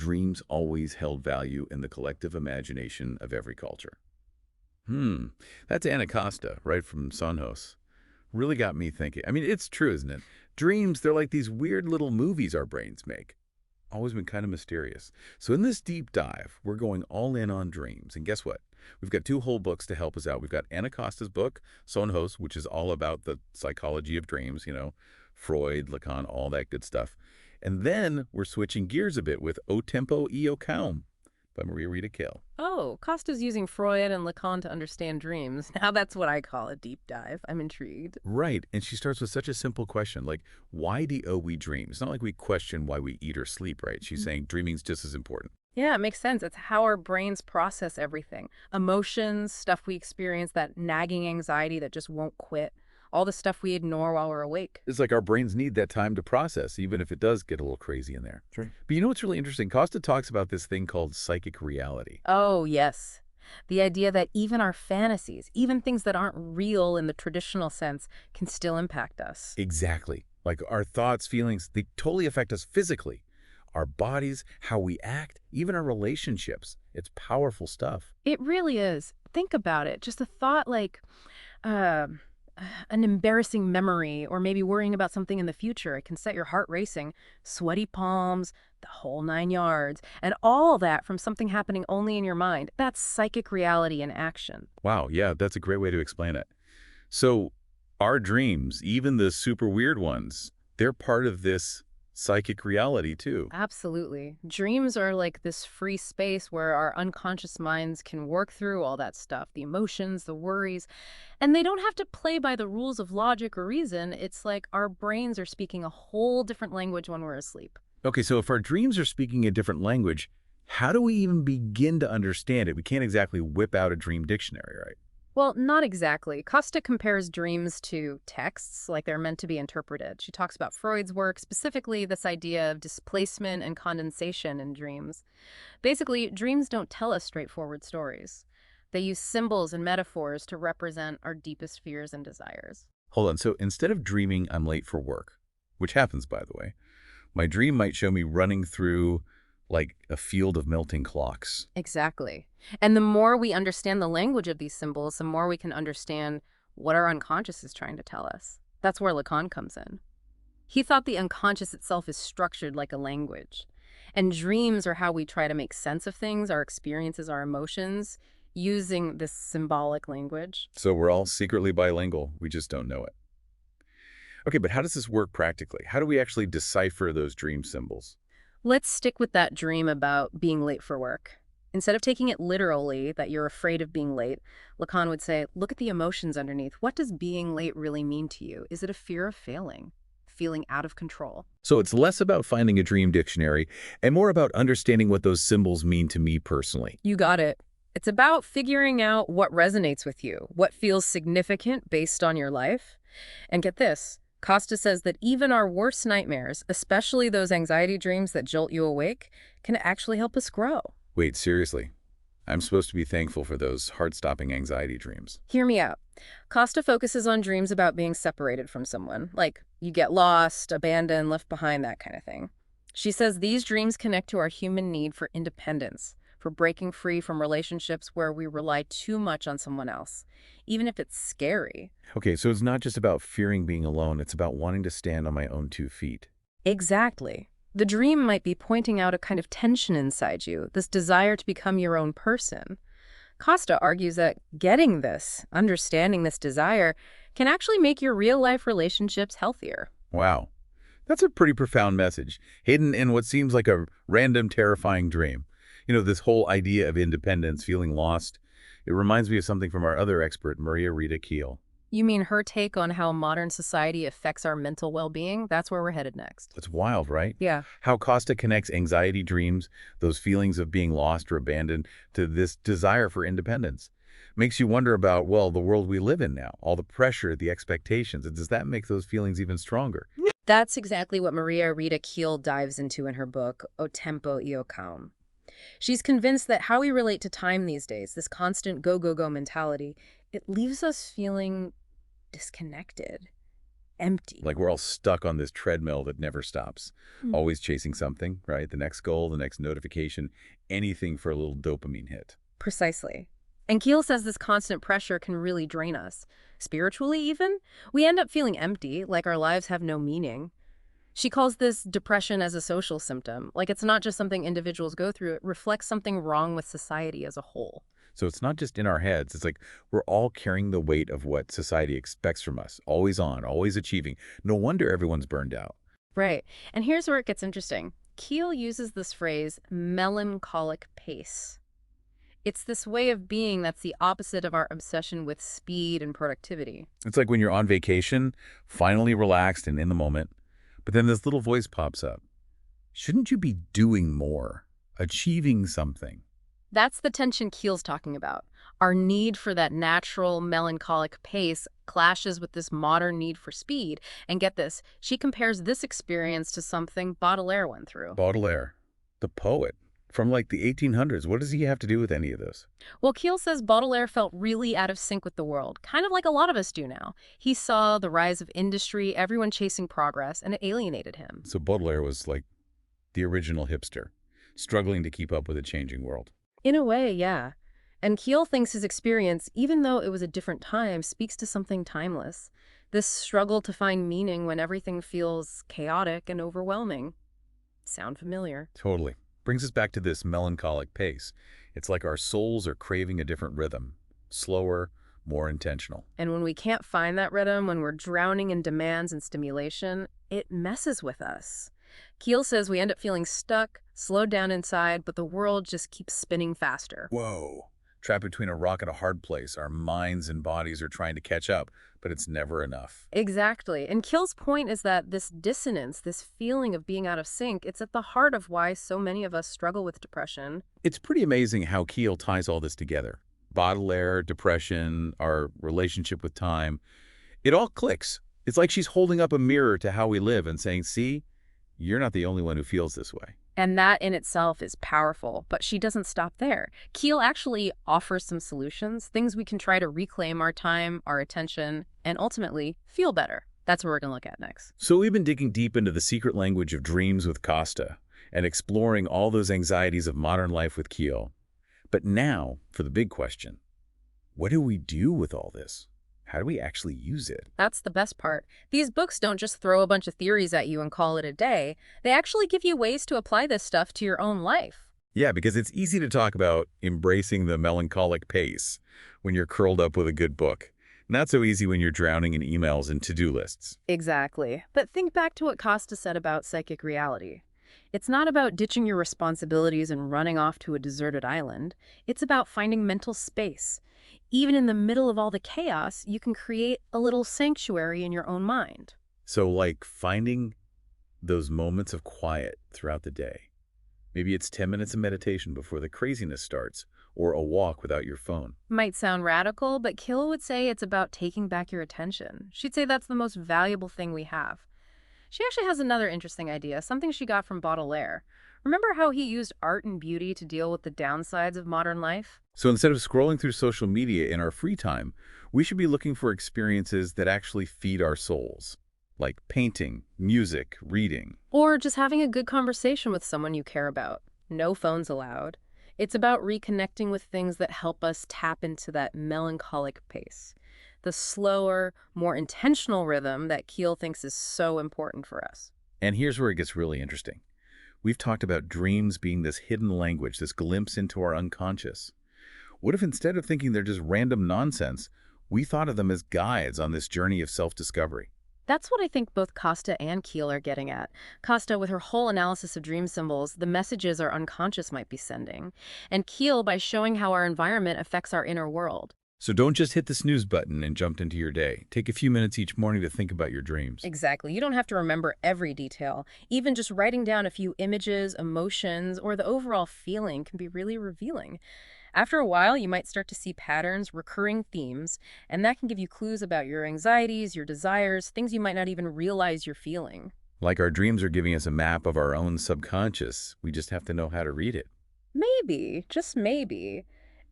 dreams always held value in the collective imagination of every culture. That's Anacostia, right from Sonhos. Really got me thinking. I mean, it's true, isn't it? Dreams, they're like these weird little movies our brains make. Always been kind of mysterious. So in this deep dive, we're going all in on dreams. And guess what? We've got two whole books to help us out. We've got Anacosta's book, Sonhos, which is all about the psychology of dreams, Freud, Lacan, all that good stuff. And then we're switching gears a bit with O Tempo e O Calm by Rita Kehl. Oh, Costa's using Freud and Lacan to understand dreams. Now that's what I call a deep dive. I'm intrigued. Right, and she starts with such a simple question, like, why do we dream? It's not like we question why we eat or sleep, right? She's saying dreaming's just as important. Yeah, it makes sense. It's how our brains process everything. Emotions, stuff we experience, that nagging anxiety that just won't quit. All the stuff we ignore while we're awake. It's like our brains need that time to process, even if it does get a little crazy in there. Sure. But you know what's really interesting? Costa talks about this thing called psychic reality. Oh, yes. The idea that even our fantasies, even things that aren't real in the traditional sense, can still impact us. Exactly. Like our thoughts, feelings, they totally affect us physically. Our bodies, how we act, even our relationships. It's powerful stuff. It really is. Think about it. Just a thought like an embarrassing memory or maybe worrying about something in the future. It can set your heart racing, sweaty palms, the whole 9 yards, and all that from something happening only in your mind. That's psychic reality in action. Wow, yeah, that's a great way to explain it. So our dreams, even the super weird ones, they're part of this psychic reality too. Absolutely. Dreams are like this free space where our unconscious minds can work through all that stuff, the emotions, the worries, and they don't have to play by the rules of logic or reason. It's like our brains are speaking a whole different language when we're asleep. Okay, so if our dreams are speaking a different language, how do we even begin to understand it? We can't exactly whip out a dream dictionary, right? Well, not exactly. Costa compares dreams to texts, like they're meant to be interpreted. She talks about Freud's work, specifically this idea of displacement and condensation in dreams. Basically, dreams don't tell us straightforward stories. They use symbols and metaphors to represent our deepest fears and desires. Hold on, so instead of dreaming I'm late for work, which happens, by the way, my dream might show me running through like a field of melting clocks. Exactly. And the more we understand the language of these symbols, the more we can understand what our unconscious is trying to tell us. That's where Lacan comes in. He thought the unconscious itself is structured like a language. And dreams are how we try to make sense of things, our experiences, our emotions, using this symbolic language. So we're all secretly bilingual. We just don't know it. Okay, but how does this work practically? How do we actually decipher those dream symbols? Let's stick with that dream about being late for work. Instead of taking it literally, that you're afraid of being late, Lacan would say, look at the emotions underneath. What does being late really mean to you? Is it a fear of failing? Feeling out of control? So it's less about finding a dream dictionary and more about understanding what those symbols mean to me personally. You got it. It's about figuring out what resonates with you, what feels significant based on your life. And get this, Costa says that even our worst nightmares, especially those anxiety dreams that jolt you awake, can actually help us grow. Wait, seriously? I'm supposed to be thankful for those heart-stopping anxiety dreams. Hear me out. Costa focuses on dreams about being separated from someone, like you get lost, abandoned, left behind, that kind of thing. She says these dreams connect to our human need for independence, for breaking free from relationships where we rely too much on someone else, even if it's scary. Okay, so it's not just about fearing being alone, it's about wanting to stand on my own 2 feet. Exactly. The dream might be pointing out a kind of tension inside you, this desire to become your own person. Costa argues that getting this, understanding this desire, can actually make your real-life relationships healthier. Wow. That's a pretty profound message, hidden in what seems like a random, terrifying dream. This whole idea of independence, feeling lost. It reminds me of something from our other expert, Rita Kehl. You mean her take on how modern society affects our mental well-being? That's where we're headed next. It's wild, right? Yeah. How Costa connects anxiety dreams, those feelings of being lost or abandoned, to this desire for independence. Makes you wonder about, well, the world we live in now, all the pressure, the expectations. Does that make those feelings even stronger? That's exactly what Rita Kehl dives into in her book, O Tempo e O Calm. She's convinced that how we relate to time these days, this constant go, go, go mentality, it leaves us feeling disconnected. empty. Like we're all stuck on this treadmill that never stops, Mm. always chasing something, right? The next goal, the next notification, anything for a little dopamine hit. Precisely. And Kehl says this constant pressure can really drain us. Spiritually, even, we end up feeling empty, like our lives have no meaning. She calls this depression as a social symptom. Like it's not just something individuals go through, it reflects something wrong with society as a whole. So it's not just in our heads. It's like we're all carrying the weight of what society expects from us, always on, always achieving. No wonder everyone's burned out. Right. And here's where it gets interesting. Kehl uses this phrase, melancholic pace. It's this way of being that's the opposite of our obsession with speed and productivity. It's like when you're on vacation, finally relaxed and in the moment, but then this little voice pops up. Shouldn't you be doing more, achieving something? That's the tension Keel's talking about. Our need for that natural, melancholic pace clashes with this modern need for speed. And get this, she compares this experience to something Baudelaire went through. Baudelaire, the poet, from like the 1800s. What does he have to do with any of this? Well, Keel says Baudelaire felt really out of sync with the world, kind of like a lot of us do now. He saw the rise of industry, everyone chasing progress, and it alienated him. So Baudelaire was like the original hipster, struggling to keep up with a changing world. In a way, yeah. And Keel thinks his experience, even though it was a different time, speaks to something timeless. This struggle to find meaning when everything feels chaotic and overwhelming. Sound familiar? Totally. Brings us back to this melancholic pace. It's like our souls are craving a different rhythm, slower, more intentional. And when we can't find that rhythm, when we're drowning in demands and stimulation, it messes with us. Keel says we end up feeling stuck, slowed down inside, but the world just keeps spinning faster. Whoa. Trapped between a rock and a hard place. Our minds and bodies are trying to catch up, but it's never enough. Exactly. And Keel's point is that this dissonance, this feeling of being out of sync, it's at the heart of why so many of us struggle with depression. It's pretty amazing how Keel ties all this together. Baudelaire, depression, our relationship with time. It all clicks. It's like she's holding up a mirror to how we live and saying, see, you're not the only one who feels this way. And that in itself is powerful, but she doesn't stop there. Keel actually offers some solutions, things we can try to reclaim our time, our attention, and ultimately feel better. That's what we're going to look at next. So we've been digging deep into the secret language of dreams with Costa and exploring all those anxieties of modern life with Keel. But now, for the big question, what do we do with all this? How do we actually use it? That's the best part. These books don't just throw a bunch of theories at you and call it a day. They actually give you ways to apply this stuff to your own life. Yeah, because it's easy to talk about embracing the melancholic pace when you're curled up with a good book. Not so easy when you're drowning in emails and to-do lists. Exactly. But think back to what Costa said about psychic reality. It's not about ditching your responsibilities and running off to a deserted island. It's about finding mental space. Even in the middle of all the chaos, you can create a little sanctuary in your own mind. So like finding those moments of quiet throughout the day. Maybe it's 10 minutes of meditation before the craziness starts, or a walk without your phone. Might sound radical, but Kehl would say it's about taking back your attention. She'd say that's the most valuable thing we have. She actually has another interesting idea, something she got from Baudelaire. Remember how he used art and beauty to deal with the downsides of modern life? So instead of scrolling through social media in our free time, we should be looking for experiences that actually feed our souls, like painting, music, reading. Or just having a good conversation with someone you care about. No phones allowed. It's about reconnecting with things that help us tap into that melancholic pace, the slower, more intentional rhythm that Kehl thinks is so important for us. And here's where it gets really interesting. We've talked about dreams being this hidden language, this glimpse into our unconscious. What if instead of thinking they're just random nonsense, we thought of them as guides on this journey of self-discovery? That's what I think both Costa and Kehl are getting at. Costa, with her whole analysis of dream symbols, the messages our unconscious might be sending. And Kehl by showing how our environment affects our inner world. So don't just hit the snooze button and jump into your day. Take a few minutes each morning to think about your dreams. Exactly. You don't have to remember every detail. Even just writing down a few images, emotions, or the overall feeling can be really revealing. After a while, you might start to see patterns, recurring themes, and that can give you clues about your anxieties, your desires, things you might not even realize you're feeling. Like our dreams are giving us a map of our own subconscious. We just have to know how to read it. Maybe, just maybe,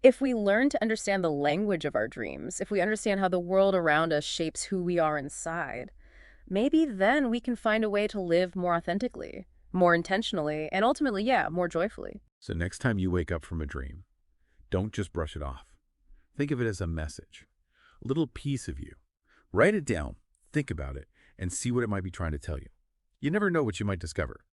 if we learn to understand the language of our dreams, if we understand how the world around us shapes who we are inside, maybe then we can find a way to live more authentically, more intentionally, and ultimately, yeah, more joyfully. So next time you wake up from a dream, don't just brush it off. Think of it as a message, a little piece of you. Write it down, think about it, and see what it might be trying to tell you. You never know what you might discover.